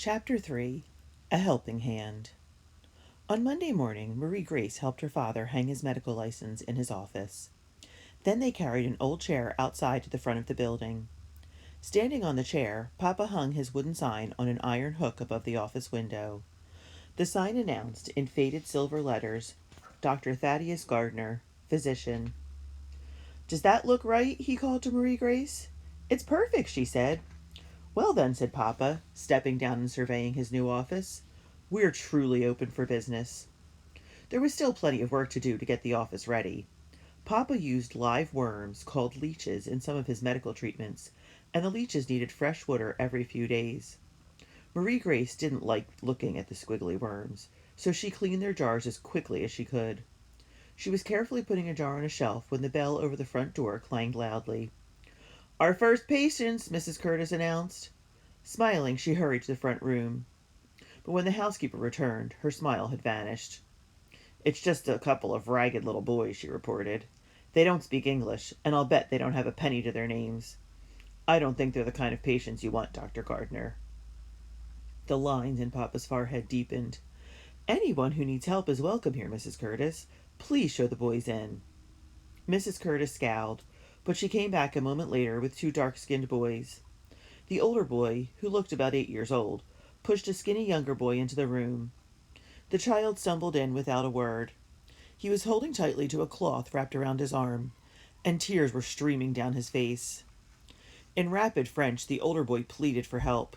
Chapter 3. A Helping Hand. On Monday morning, Marie Grace helped her father hang his medical license in his office. Then they carried an old chair outside to the front of the building. Standing on the chair, Papa hung his wooden sign on an iron hook above the office window. The sign announced, in faded silver letters, Dr. Thaddeus Gardner, physician. "Does that look right?" he called to Marie Grace. "It's perfect," she said. "Well then," said Papa, stepping down and surveying his new office, "we're truly open for business." There was still plenty of work to do to get the office ready. Papa used live worms, called leeches, in some of his medical treatments, and the leeches needed fresh water every few days. Marie Grace didn't like looking at the squiggly worms, so she cleaned their jars as quickly as she could. She was carefully putting a jar on a shelf when the bell over the front door clanged loudly. "Our first patients," Mrs. Curtis announced. Smiling, she hurried to the front room. But when the housekeeper returned, her smile had vanished. "It's just a couple of ragged little boys," she reported. "They don't speak English, and I'll bet they don't have a penny to their names. I don't think they're the kind of patients you want, Dr. Gardner." The lines in Papa's forehead deepened. "Anyone who needs help is welcome here, Mrs. Curtis. Please show the boys in." Mrs. Curtis scowled, but she came back a moment later with two dark-skinned boys. The older boy, who looked about 8 years old, pushed a skinny younger boy into the room. The child stumbled in without a word. He was holding tightly to a cloth wrapped around his arm, and tears were streaming down his face. In rapid French, the older boy pleaded for help.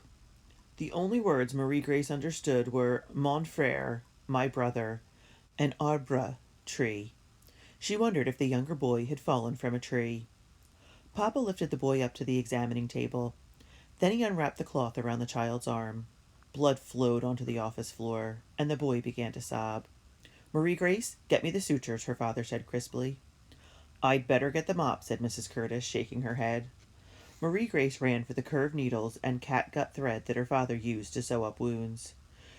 The only words Marie Grace understood were "mon frère," my brother, and arbre, tree. She wondered if the younger boy had fallen from a tree. Papa lifted the boy up to the examining table. Then he unwrapped the cloth around the child's arm. Blood flowed onto the office floor, and the boy began to sob. "Marie Grace, get me the sutures," her father said crisply. "I'd better get the mop," said Mrs. Curtis, shaking her head. Marie Grace ran for the curved needles and catgut thread that her father used to sew up wounds.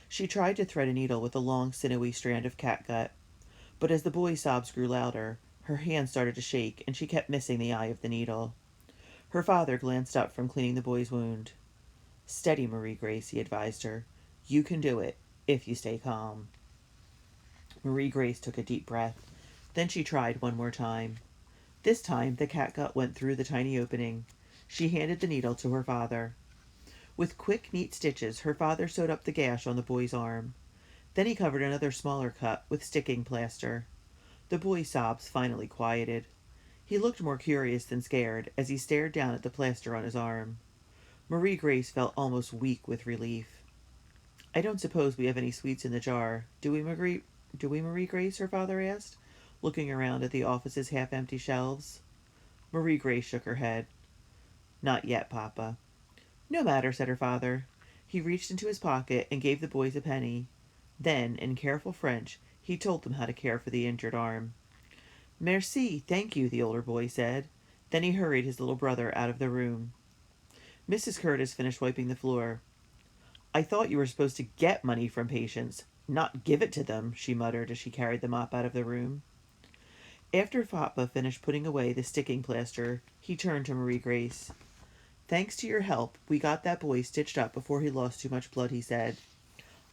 She tried to thread a needle with a long, sinewy strand of catgut, but as the boy's sobs grew louder, her hand started to shake, and she kept missing the eye of the needle. Her father glanced up from cleaning the boy's wound. "Steady, Marie Grace," he advised her. "You can do it, if you stay calm." Marie Grace took a deep breath. Then she tried one more time. This time the catgut went through the tiny opening. She handed the needle to her father. With quick, neat stitches, her father sewed up the gash on the boy's arm. Then he covered another smaller cut with sticking plaster. The boy's sobs finally quieted. He looked more curious than scared as he stared down at the plaster on his arm. Marie Grace felt almost weak with relief. "I don't suppose we have any sweets in the jar, do we, Marie Grace?" her father asked, looking around at the office's half-empty shelves. Marie Grace shook her head. "Not yet, Papa." "No matter," said her father. He reached into his pocket and gave the boys a penny. Then, in careful French, he told them how to care for the injured arm. "Merci, thank you," the older boy said. Then he hurried his little brother out of the room. Mrs. Curtis finished wiping the floor. "I thought you were supposed to get money from patients, not give it to them," she muttered as she carried the mop out of the room. After Papa finished putting away the sticking plaster, he turned to Marie Grace. "Thanks to your help, we got that boy stitched up before he lost too much blood," he said.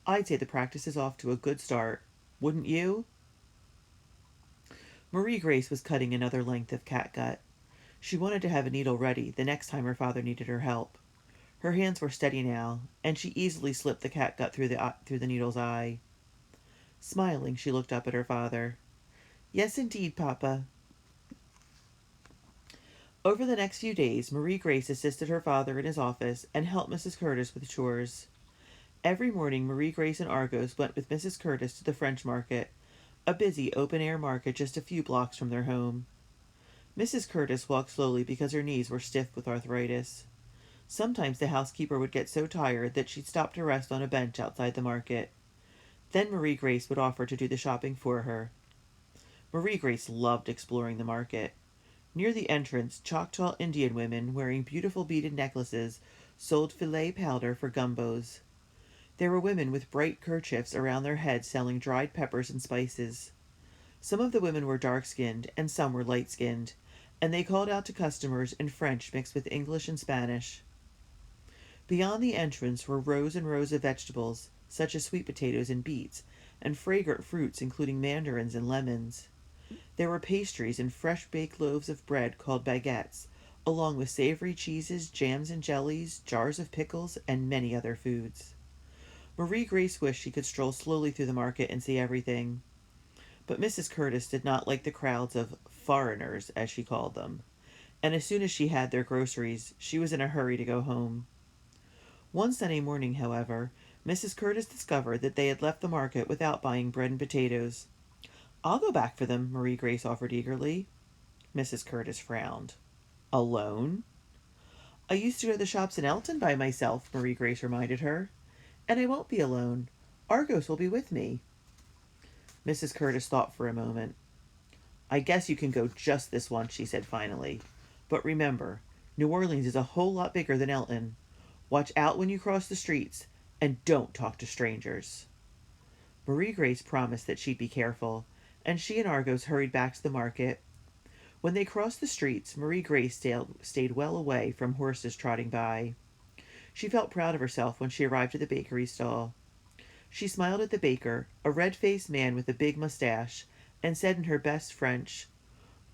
"I'd say the practice is off to a good start. Wouldn't you?" Marie Grace was cutting another length of catgut. She wanted to have a needle ready the next time her father needed her help. Her hands were steady now, and she easily slipped the catgut through the needle's eye. Smiling, she looked up at her father. "Yes, indeed, Papa." Over the next few days, Marie Grace assisted her father in his office and helped Mrs. Curtis with chores. Every morning, Marie Grace and Argos went with Mrs. Curtis to the French market, a busy open-air market just a few blocks from their home. Mrs. Curtis walked slowly because her knees were stiff with arthritis. Sometimes the housekeeper would get so tired that she'd stop to rest on a bench outside the market. Then Marie Grace would offer to do the shopping for her. Marie Grace loved exploring the market. Near the entrance, Choctaw Indian women wearing beautiful beaded necklaces sold filet powder for gumbos. There were women with bright kerchiefs around their heads selling dried peppers and spices. Some of the women were dark-skinned and some were light-skinned, and they called out to customers in French mixed with English and Spanish. Beyond the entrance were rows and rows of vegetables, such as sweet potatoes and beets, and fragrant fruits including mandarins and lemons. There were pastries and fresh baked loaves of bread called baguettes, along with savory cheeses, jams and jellies, jars of pickles, and many other foods. Marie Grace wished she could stroll slowly through the market and see everything. But Mrs. Curtis did not like the crowds of foreigners, as she called them, and as soon as she had their groceries, she was in a hurry to go home. One Sunday morning, however, Mrs. Curtis discovered that they had left the market without buying bread and potatoes. "I'll go back for them," Marie Grace offered eagerly. Mrs. Curtis frowned. "Alone?" "I used to go to the shops in Elton by myself," Marie Grace reminded her. "And I won't be alone. Argos will be with me." Mrs. Curtis thought for a moment. "I guess you can go just this once," she said finally. "But remember, New Orleans is a whole lot bigger than Elton. Watch out when you cross the streets, and don't talk to strangers." Marie Grace promised that she'd be careful, and she and Argos hurried back to the market. When they crossed the streets, Marie Grace stayed well away from horses trotting by. She felt proud of herself when she arrived at the bakery stall. She smiled at the baker, a red-faced man with a big mustache, and said in her best French,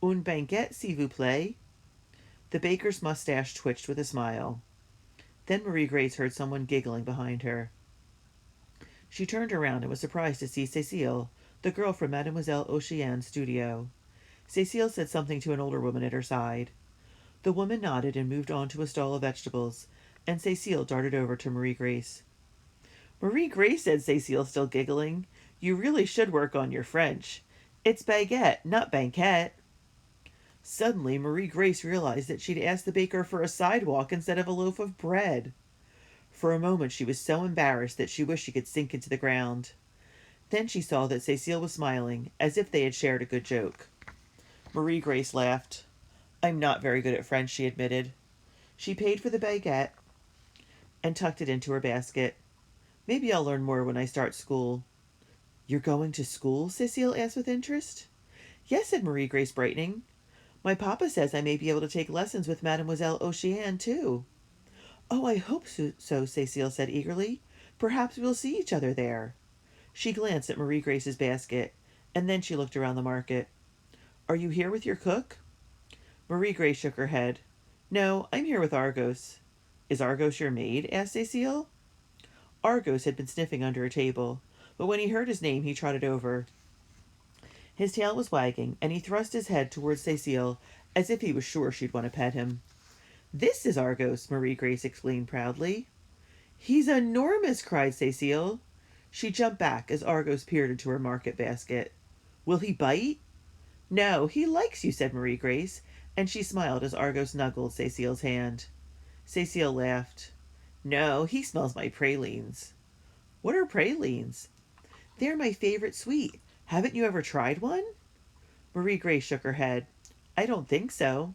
"Un baguette, s'il vous plaît." The baker's mustache twitched with a smile. Then Marie Grace heard someone giggling behind her. She turned around and was surprised to see Cécile, the girl from Mademoiselle Oceane's studio. Cécile said something to an older woman at her side. The woman nodded and moved on to a stall of vegetables, and Cécile darted over to Marie Grace. "Marie Grace," said Cécile, still giggling, "you really should work on your French. It's baguette, not banquette." Suddenly, Marie Grace realized that she'd asked the baker for a sidewalk instead of a loaf of bread. For a moment she was so embarrassed that she wished she could sink into the ground. Then she saw that Cécile was smiling, as if they had shared a good joke. Marie Grace laughed. "I'm not very good at French," she admitted. She paid for the baguette and tucked it into her basket. "Maybe I'll learn more when I start school." "You're going to school?" Cécile asked with interest. "Yes," said Marie Grace, brightening. "My papa says I may be able to take lessons with Mademoiselle Oceane, too." "Oh, I hope so," Cécile said eagerly. "Perhaps we'll see each other there." She glanced at Marie Grace's basket, and then she looked around the market. "Are you here with your cook?" Marie Grace shook her head. "No, I'm here with Argos." "Is Argos your maid?" asked Cécile. Argos had been sniffing under a table, but when he heard his name he trotted over. His tail was wagging, and he thrust his head towards Cécile as if he was sure she'd want to pet him. "This is Argos," Marie Grace exclaimed proudly. "He's enormous!" cried Cécile. She jumped back as Argos peered into her market basket. "Will he bite?" "No, he likes you," said Marie Grace, and she smiled as Argos snuggled Cécile's hand. Cécile laughed. "No, he smells my pralines." "What are pralines?" "They're my favorite sweet. Haven't you ever tried one?" Marie Grace shook her head. "I don't think so."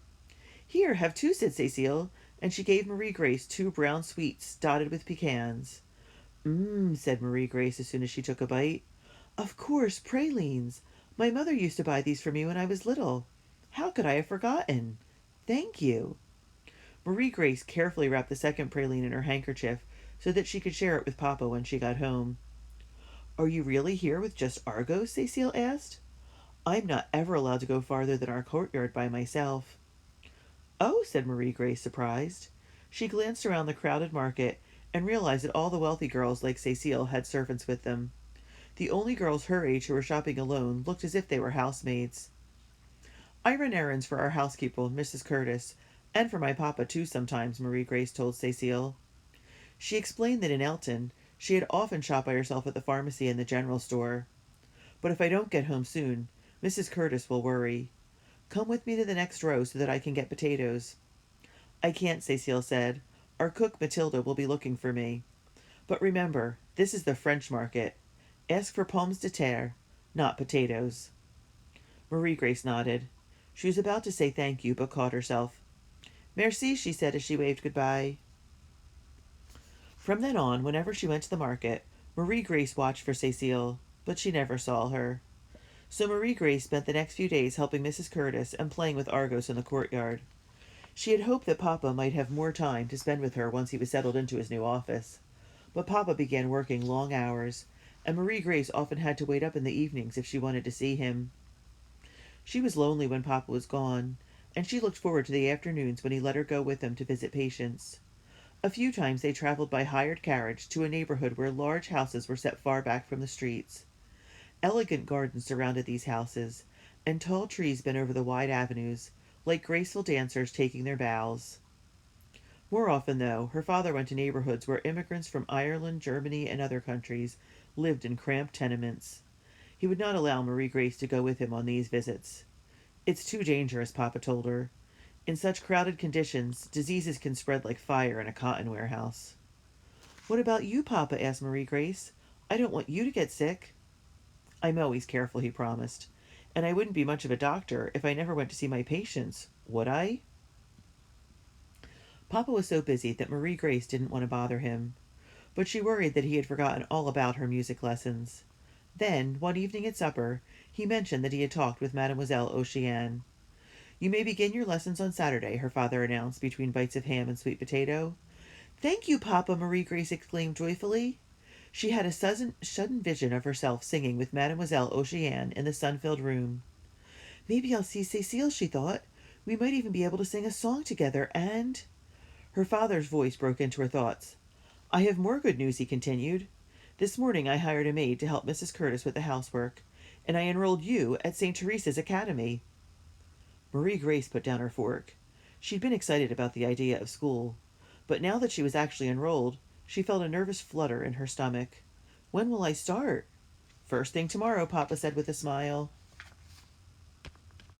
"Here, have two," said Cécile, and she gave Marie Grace two brown sweets dotted with pecans. "Mmm," said Marie Grace as soon as she took a bite. "Of course, pralines. My mother used to buy these for me when I was little. How could I have forgotten? Thank you." Marie Grace carefully wrapped the second praline in her handkerchief so that she could share it with Papa when she got home. "Are you really here with just Argos?" Cécile asked. "I'm not ever allowed to go farther than our courtyard by myself." "Oh," said Marie Grace, surprised. She glanced around the crowded market and realized that all the wealthy girls like Cécile had servants with them. The only girls her age who were shopping alone looked as if they were housemaids. "I run errands for our housekeeper, Mrs. Curtis, and for my papa too sometimes," Marie Grace told Cécile. She explained that in Elton she had often shopped by herself at the pharmacy and the general store. "But if I don't get home soon, Mrs. Curtis will worry. Come with me to the next row so that I can get potatoes." "I can't," Cécile said. "Our cook Matilda will be looking for me. But remember, this is the French market. Ask for pommes de terre, not potatoes." Marie Grace nodded. She was about to say thank you, but caught herself. "Merci," she said as she waved goodbye. From then on, whenever she went to the market, Marie Grace watched for Cécile, but she never saw her. So Marie Grace spent the next few days helping Mrs. Curtis and playing with Argos in the courtyard. She had hoped that Papa might have more time to spend with her once he was settled into his new office. But Papa began working long hours, and Marie Grace often had to wait up in the evenings if she wanted to see him. She was lonely when Papa was gone, and she looked forward to the afternoons when he let her go with him to visit patients. A few times they traveled by hired carriage to a neighborhood where large houses were set far back from the streets. Elegant gardens surrounded these houses, and tall trees bent over the wide avenues, like graceful dancers taking their bows. More often, though, her father went to neighborhoods where immigrants from Ireland, Germany, and other countries lived in cramped tenements. He would not allow Marie Grace to go with him on these visits. It's too dangerous, Papa told her. In such crowded conditions, diseases can spread like fire in a cotton warehouse. What about you, Papa? Asked Marie Grace. I don't want you to get sick. I'm always careful, he promised. And I wouldn't be much of a doctor if I never went to see my patients, would I? Papa was so busy that Marie Grace didn't want to bother him, but she worried that he had forgotten all about her music lessons. Then, one evening at supper, he mentioned that he had talked with Mademoiselle Oceane. You may begin your lessons on Saturday, her father announced between bites of ham and sweet potato. Thank you, Papa, Marie Grace exclaimed joyfully. She had a sudden vision of herself singing with Mademoiselle Oceane in the sun-filled room. Maybe I'll see Cecile, she thought. We might even be able to sing a song together, and... Her father's voice broke into her thoughts. I have more good news, he continued. This morning I hired a maid to help Mrs. Curtis with the housework, and I enrolled you at St. Teresa's Academy. Marie Grace put down her fork. She'd been excited about the idea of school, but now that she was actually enrolled, she felt a nervous flutter in her stomach. When will I start? First thing tomorrow, Papa said with a smile.